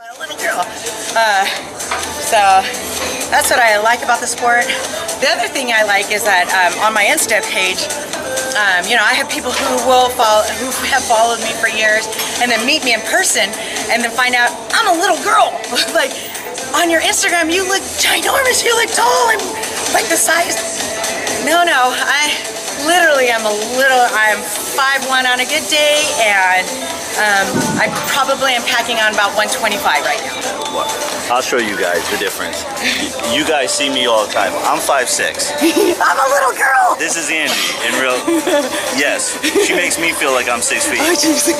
A little girl. So that's what I like about the sport. The other thing I like is that on my Insta page, you know, I have people who have followed me for years and then meet me in person and then find out I'm a little girl. Like, on your Instagram, you look ginormous, you look tall, I'm like the size. No, I literally am I'm 5'1" on a good day, and I probably am packing on about 125 right now. Well, I'll show you guys the difference. You guys see me all the time. I'm 5'6". I'm a little girl. This is Anjy, in real. Yes, she makes me feel like I'm 6 feet. Oh, jeez.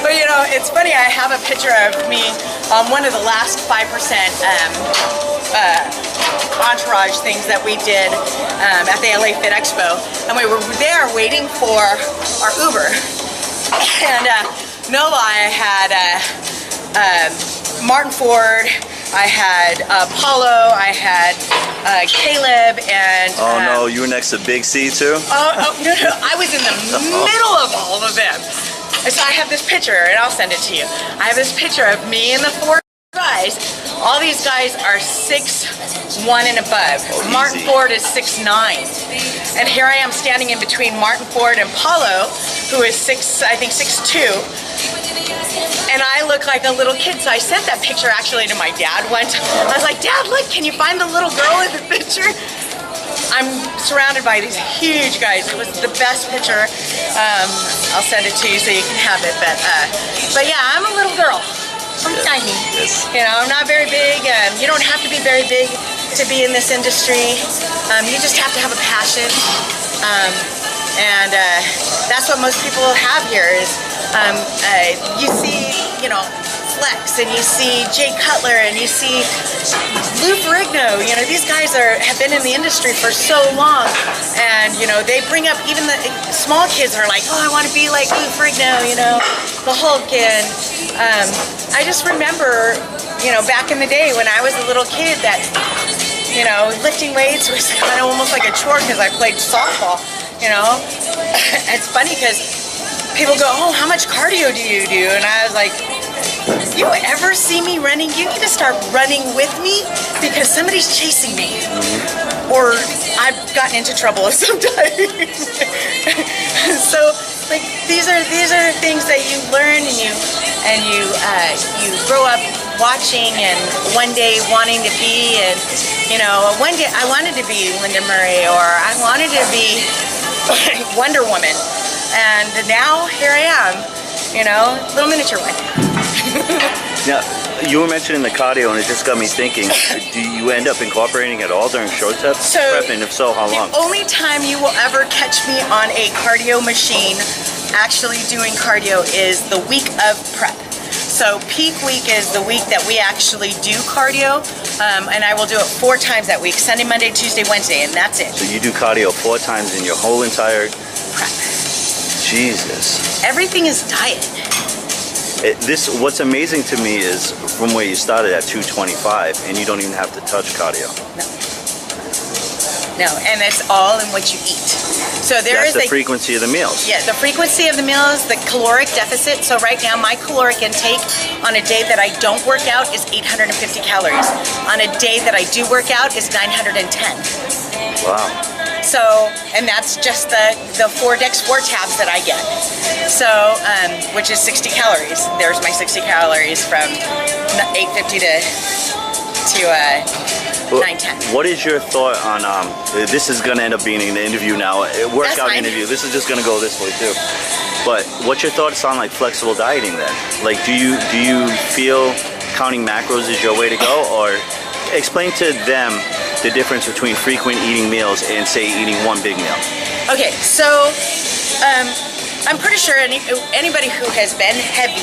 But you know, it's funny, I have a picture of me on one of the last 5% entourage things that we did at the LA Fit Expo, and we were there waiting for our Uber. And no lie, I had Martin Ford, I had Paulo, I had Caleb, and oh no, you were next to Big C too? Oh no, I was in the middle of all of them. So I have this picture, and I'll send it to you. I have this picture of me and the 4 guys. All these guys are 6'1" and above. Oh, Martin Ford is 6'9". And here I am standing in between Martin Ford and Paulo, who is I think 6'2". And I look like a little kid, so I sent that picture actually to my dad once. I was like, Dad, look, can you find the little girl in the picture? I'm surrounded by these huge guys. It was the best picture. I'll send it to you so you can have it. But yeah, I'm a little girl. I'm tiny. Yes. You know, I'm not very big. You don't have to be very big to be in this industry. You just have to have a passion. And that's what most people have here is you see, you know, Flex, and you see Jay Cutler, and you see Lou Ferrigno. You know, these guys have been in the industry for so long, and you know, they bring up, even the small kids are like, oh, I want to be like Lou Ferrigno, you know, the Hulk. And I just remember, you know, back in the day when I was a little kid, that, you know, lifting weights was kind of almost like a chore because I played softball. You know, it's funny because people go, oh, how much cardio do you do? And I was like, you ever see me running? You need to start running with me because somebody's chasing me, or I've gotten into trouble sometimes. So, like, these are things that you learn, and you grow up watching, and one day wanting to be, and you know, one day I wanted to be Linda Murray, or I wanted to be Wonder Woman, and now here I am, you know, little miniature one. Now, you were mentioning the cardio, and it just got me thinking, do you end up incorporating it all during short prep? And if so, how long? The only time you will ever catch me on a cardio machine actually doing cardio is the week of prep. So peak week is the week that we actually do cardio, and I will do it 4 times that week, Sunday, Monday, Tuesday, Wednesday, and that's it. So you do cardio 4 times in your whole entire... Prep. Jesus. Everything is diet. What's amazing to me is from where you started at 225, and you don't even have to touch cardio. No, and it's all in what you eat. So that's the frequency of the meals. Yeah, the frequency of the meals, the caloric deficit. So right now, my caloric intake on a day that I don't work out is 850 calories. On a day that I do work out is 910. Wow. So, and that's just the 4-Dex 4 tabs that I get. So, which is 60 calories. There's my 60 calories from 850 to 910. What is your thought on, this is going to end up being an interview now, a workout interview. This is just going to go this way too. But what's your thoughts on like flexible dieting then? Like, do you feel counting macros is your way to go? Or explain to them the difference between frequent eating meals and say eating one big meal. Okay, so I'm pretty sure anybody who has been heavy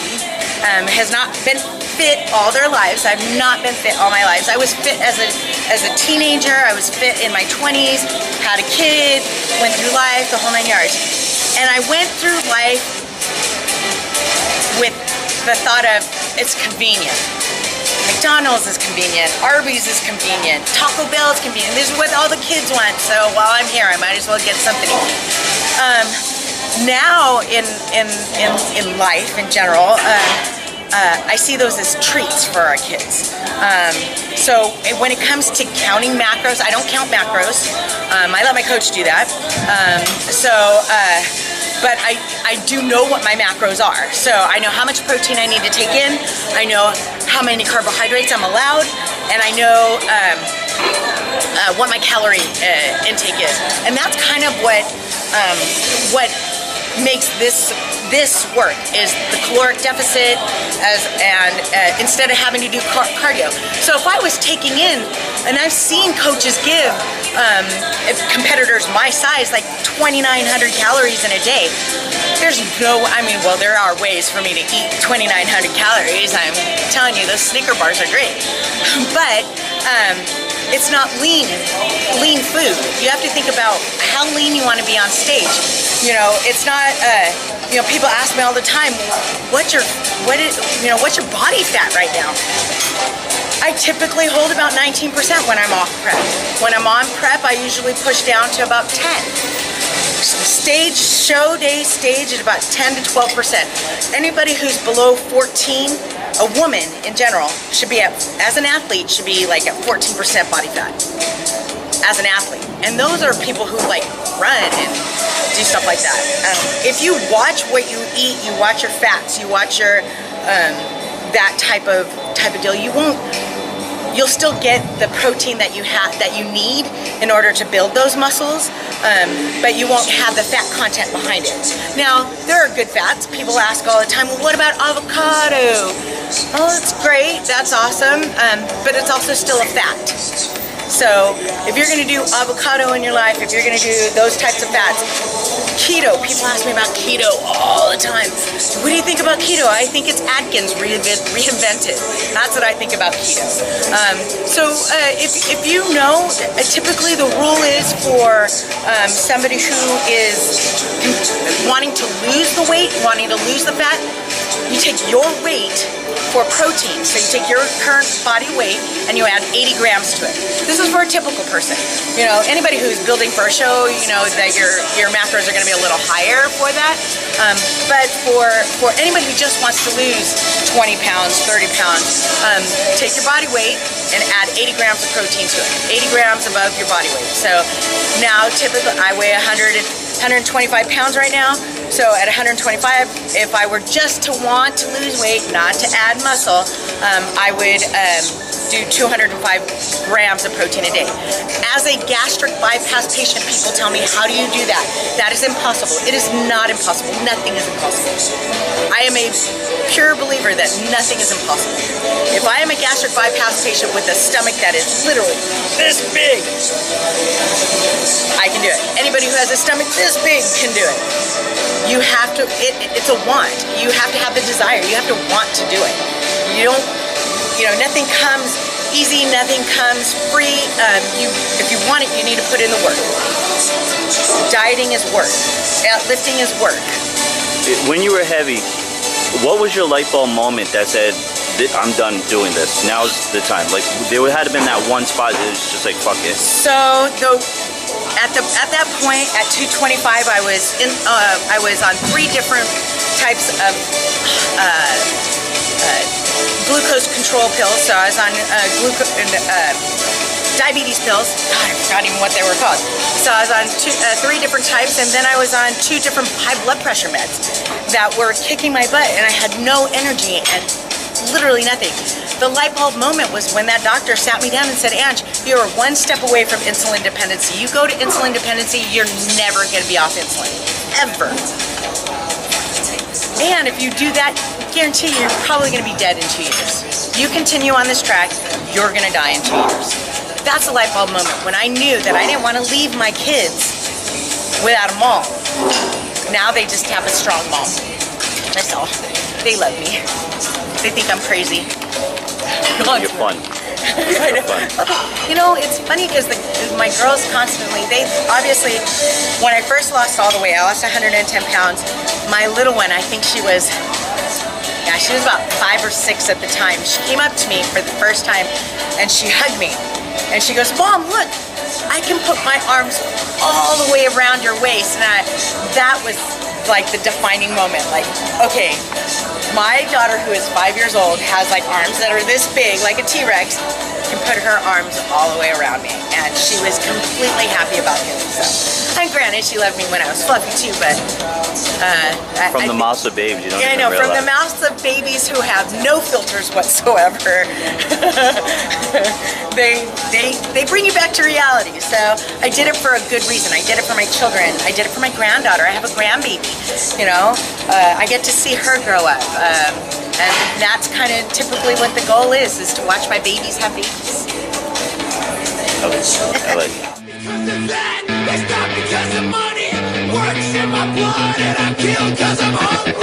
has not been fit all their lives. I've not been fit all my lives. I was fit as a teenager. I was fit in my 20s, had a kid, went through life, the whole 9 yards. And I went through life with the thought of, it's convenient. McDonald's is convenient, Arby's is convenient, Taco Bell is convenient. This is what all the kids want, so while I'm here, I might as well get something to eat. now in life in general, I see those as treats for our kids. So when it comes to counting macros, I don't count macros. I let my coach do that. But I do know what my macros are. So I know how much protein I need to take in. I know how many carbohydrates I'm allowed, and I know what my calorie intake is. And that's kind of what makes this work, is the caloric deficit, and instead of having to do cardio. So if I was taking in, and I've seen coaches give competitors my size like 2,900 calories in a day. There are ways for me to eat 2,900 calories. I'm telling you, those Snicker bars are great, but it's not lean food. You have to think about how lean you want to be on stage. It's not. People ask me all the time, what's your body fat right now? I typically hold about 19% when I'm off prep. When I'm on prep, I usually push down to about 10. Show day stage is about 10 to 12%. Anybody who's below 14, a woman in general, as an athlete, should be like at 14% body fat. As an athlete. And those are people who like run and do stuff like that. If you watch what you eat, you watch your fats, you watch your that type of deal, you'll still get the protein that you need in order to build those muscles, but you won't have the fat content behind it. Now, there are good fats. People ask all the time, well, what about avocado? Oh, it's great, that's awesome, but it's also still a fat. So if you're going to do avocado in your life, if you're going to do those types of fats, keto, people ask me about keto all the time. What do you think about keto? I think it's Atkins reinvented. That's what I think about keto. If you know, typically the rule is for somebody who is wanting to lose the weight, wanting to lose the fat, you take your weight for protein. So you take your current body weight and you add 80 grams to it. This is for a typical person. Anybody who's building for a show, that your macros are going to be a little higher for that. But for anybody who just wants to lose 20 pounds, 30 pounds, take your body weight and add 80 grams of protein to it. 80 grams above your body weight. So now typically I weigh 125 pounds right now. So at 125, if I were just to want to lose weight, not to add muscle, I would do 205 grams of protein a day. As a gastric bypass patient, people tell me, how do you do that? That is impossible. It is not impossible. Nothing is impossible. I am a pure believer that nothing is impossible. If I am a gastric bypass patient with a stomach that is literally this big, I can do it. Anybody who has a stomach this big can do it. You have to, it's a want. You have to have the desire. You have to want to do it. Nothing comes easy, nothing comes free. If you want it, you need to put in the work. Dieting is work. Lifting is work. When you were heavy, what was your light bulb moment that said, I'm done doing this, now's the time? Like, there had to have been that one spot that was just like, fuck it. So, at that point, at 225, I was on 3 different types of glucose control pills. So I was on diabetes pills. God, I forgot even what they were called. So I was on 3 different types, and then I was on 2 different high blood pressure meds that were kicking my butt, and I had no energy and literally nothing. The light bulb moment was when that doctor sat me down and said, Anj, you are 1 step away from insulin dependency. You go to insulin dependency, you're never going to be off insulin. Ever. And if you do that, guarantee you're probably going to be dead in 2 years. You continue on this track, you're going to die in 2 years. That's the light bulb moment when I knew that I didn't want to leave my kids without a mom. Now they just have a strong mom. That's all. They love me. They think I'm crazy. You're fun. You're fun. It's funny because my girls constantly, they obviously, when I first lost all the weight, I lost 110 pounds. My little one, I think she was about 5 or 6 at the time. She came up to me for the first time and she hugged me. And she goes, Mom, look, I can put my arms all the way around your waist. And that was like the defining moment. Like, okay, my daughter who is 5 years old has like arms that are this big, like a T-Rex, can put her arms all the way around me, and she was completely happy about it. So, and granted, she loved me when I was fluffy too, but from the mouths of babes, you don't yeah, even I know, realize. from the mouths of babies who have no filters whatsoever. they bring you back to reality. So I did it for a good reason. I did it for my children. I did it for my granddaughter. I have a grandbaby. You know, I get to see her grow up. And that's kind of typically what the goal is to watch my babies have babies. I like it. Because of that, it's not because of money. Works in my blood and I'm killed because I'm hungry.